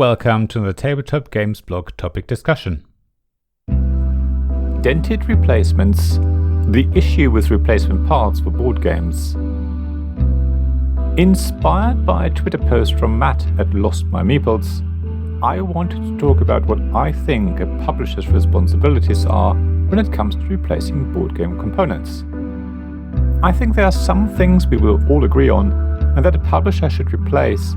Welcome to the Tabletop Games blog topic discussion. Dented replacements, the issue with replacement parts for board games. Inspired by a Twitter post from Matt at Lost My Meeples, I wanted to talk about what I think a publisher's responsibilities are when it comes to replacing board game components. I think there are some things we will all agree on and that a publisher should replace,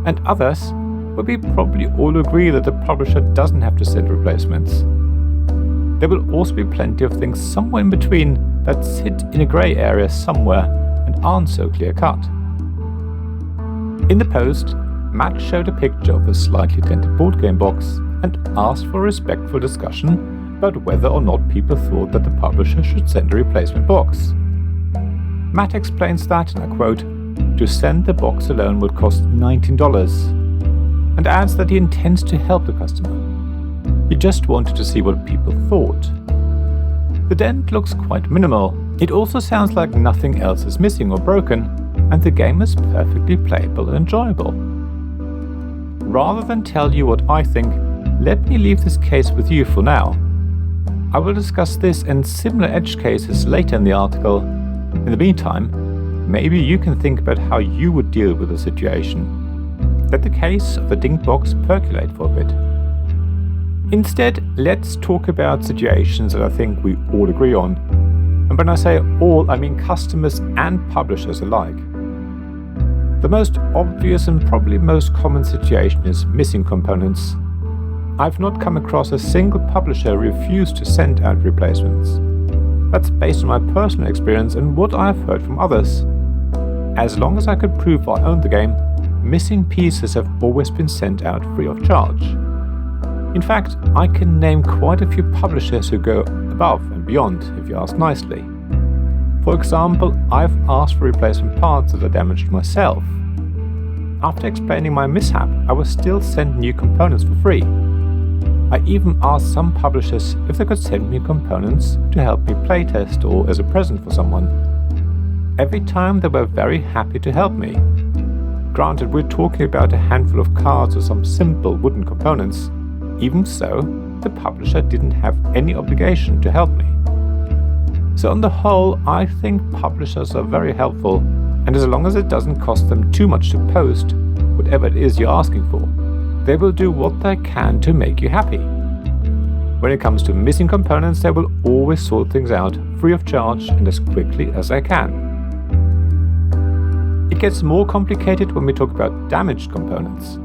and others where we probably all agree that the publisher doesn't have to send replacements. There will also be plenty of things somewhere in between that sit in a grey area somewhere and aren't so clear-cut. In the post, Matt showed a picture of a slightly dented board game box and asked for a respectful discussion about whether or not people thought that the publisher should send a replacement box. Matt explains that, and I quote, "To send the box alone would cost $19, and adds that he intends to help the customer. He just wanted to see what people thought. The dent looks quite minimal. It also sounds like nothing else is missing or broken, and the game is perfectly playable and enjoyable. Rather than tell you what I think, let me leave this case with you for now. I will discuss this and similar edge cases later in the article. In the meantime, maybe you can think about how you would deal with the situation. Let the case of the dinged box percolate for a bit. Instead, let's talk about situations that I think we all agree on. And when I say all, I mean customers and publishers alike. The most obvious and probably most common situation is missing components. I've not come across a single publisher refuse to send out replacements. That's based on my personal experience and what I've heard from others. As long as I could prove I owned the game, missing pieces have always been sent out free of charge. In fact, I can name quite a few publishers who go above and beyond, if you ask nicely. For example, I've asked for replacement parts that are damaged myself. After explaining my mishap, I was still sent new components for free. I even asked some publishers if they could send me components to help me playtest or as a present for someone. Every time they were very happy to help me. Granted, we're talking about a handful of cards or some simple wooden components. Even so, the publisher didn't have any obligation to help me. So on the whole, I think publishers are very helpful, and as long as it doesn't cost them too much to post whatever it is you're asking for, they will do what they can to make you happy. When it comes to missing components, they will always sort things out free of charge and as quickly as they can. It gets more complicated when we talk about damaged components.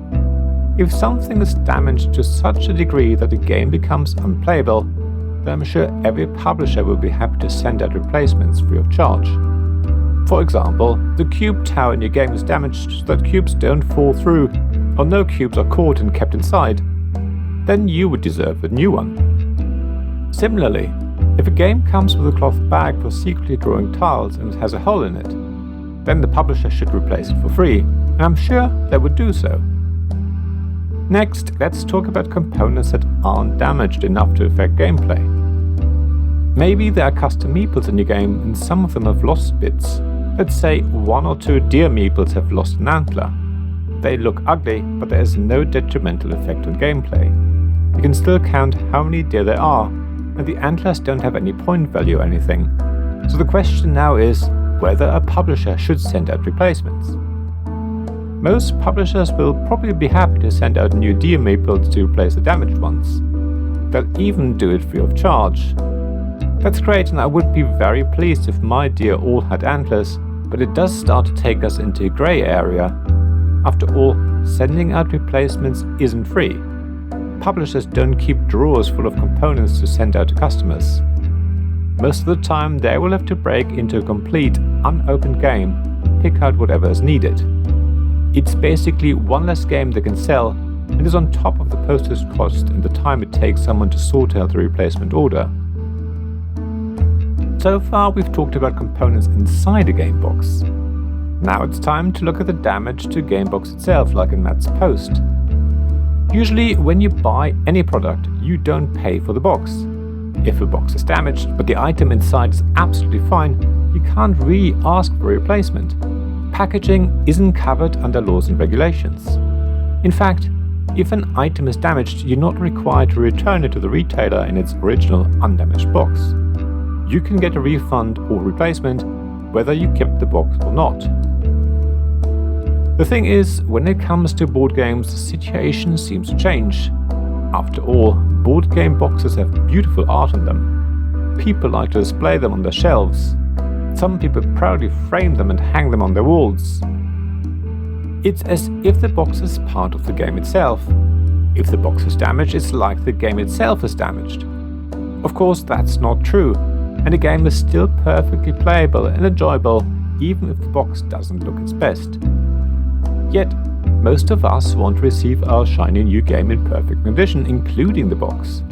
If something is damaged to such a degree that the game becomes unplayable, then I'm sure every publisher will be happy to send out replacements free of charge. For example, the cube tower in your game is damaged so that cubes don't fall through, or no cubes are caught and kept inside. Then you would deserve a new one. Similarly, if a game comes with a cloth bag for secretly drawing tiles and it has a hole in it, then the publisher should replace it for free, and I'm sure they would do so. Next, let's talk about components that aren't damaged enough to affect gameplay. Maybe there are custom meeples in your game and some of them have lost bits. Let's say 1 or 2 deer meeples have lost an antler. They look ugly, but there is no detrimental effect on gameplay. You can still count how many deer there are, and the antlers don't have any point value or anything. So the question now is whether a publisher should send out replacements. Most publishers will probably be happy to send out new deer meeples to replace the damaged ones. They'll even do it free of charge. That's great, and I would be very pleased if my deer all had antlers, but it does start to take us into a grey area. After all, sending out replacements isn't free. Publishers don't keep drawers full of components to send out to customers. Most of the time, they will have to break into a complete, unopened game and pick out whatever is needed. It's basically one less game they can sell, and is on top of the postage cost and the time it takes someone to sort out the replacement order. So far, we've talked about components inside a game box. Now it's time to look at the damage to the game box itself, like in Matt's post. Usually, when you buy any product, you don't pay for the box. If a box is damaged, but the item inside is absolutely fine, you can't really ask for a replacement. Packaging isn't covered under laws and regulations. In fact, If an item is damaged, you're not required to return it to the retailer in its original undamaged box. You can get a refund or replacement whether you kept the box or not. The thing is, when it comes to board games, the situation seems to change. After all, board game boxes have beautiful art on them. People like to display them on their shelves. Some people proudly frame them and hang them on their walls. It's as if the box is part of the game itself. If the box is damaged, it's like the game itself is damaged. Of course, that's not true, and the game is still perfectly playable and enjoyable even if the box doesn't look its best. Yet, most of us want to receive our shiny new game in perfect condition, including the box.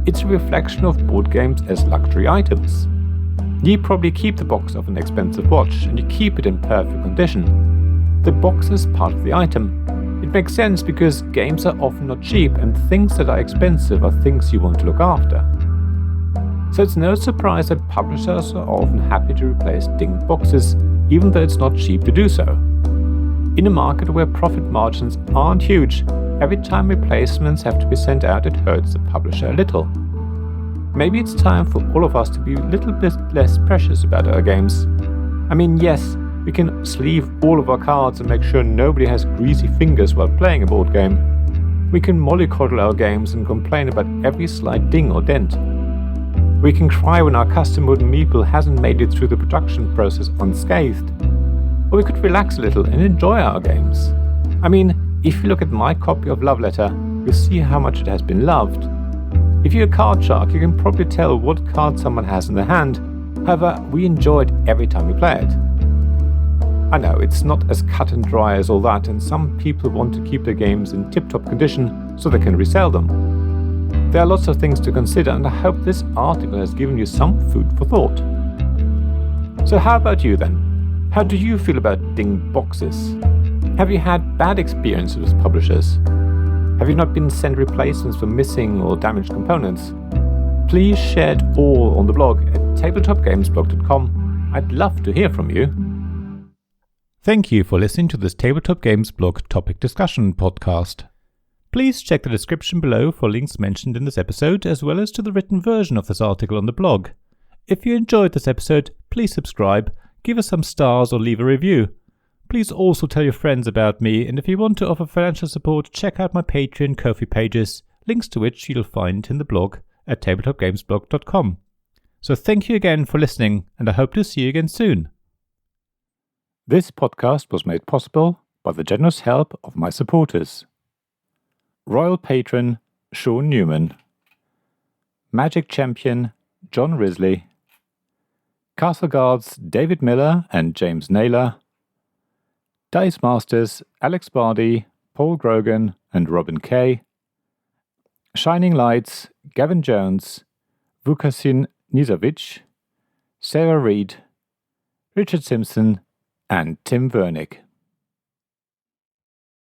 It's a reflection of board games as luxury items. You probably keep the box of an expensive watch and you keep it in perfect condition. The box is part of the item. It makes sense because games are often not cheap and things that are expensive are things you want to look after. So it's no surprise that publishers are often happy to replace dinged boxes, even though it's not cheap to do so. In a market where profit margins aren't huge, every time replacements have to be sent out, it hurts the publisher a little. Maybe it's time for all of us to be a little bit less precious about our games. I mean, yes, we can sleeve all of our cards and make sure nobody has greasy fingers while playing a board game. We can mollycoddle our games and complain about every slight ding or dent. We can cry when our custom wooden meeple hasn't made it through the production process unscathed. Or we could relax a little and enjoy our games. I mean, if you look at my copy of Love Letter, you'll see how much it has been loved. If you're a card shark, you can probably tell what card someone has in their hand. However, we enjoy it every time we play it. I know, it's not as cut and dry as all that, and some people want to keep their games in tip-top condition so they can resell them. There are lots of things to consider, and I hope this article has given you some food for thought. So how about you then? How do you feel about dinged boxes? Have you had bad experiences with publishers? Have you not been sent replacements for missing or damaged components? Please share it all on the blog at tabletopgamesblog.com. I'd love to hear from you. Thank you for listening to this Tabletop Games Blog topic discussion podcast. Please check the description below for links mentioned in this episode, as well as to the written version of this article on the blog. If you enjoyed this episode, please subscribe, give us some stars or leave a review. Please also tell your friends about me, and if you want to offer financial support, check out my Patreon and Ko-fi pages, links to which you'll find in the blog at tabletopgamesblog.com. So thank you again for listening, and I hope to see you again soon. This podcast was made possible by the generous help of my supporters. Royal Patron Sean Newman, Magic Champion John Risley, Castle Guards David Miller and James Naylor, Dice Masters Alex Bardi, Paul Grogan and Robin Kay, Shining Lights Gavin Jones, Vukasin Nizovic, Sarah Reed, Richard Simpson and Tim Vernick.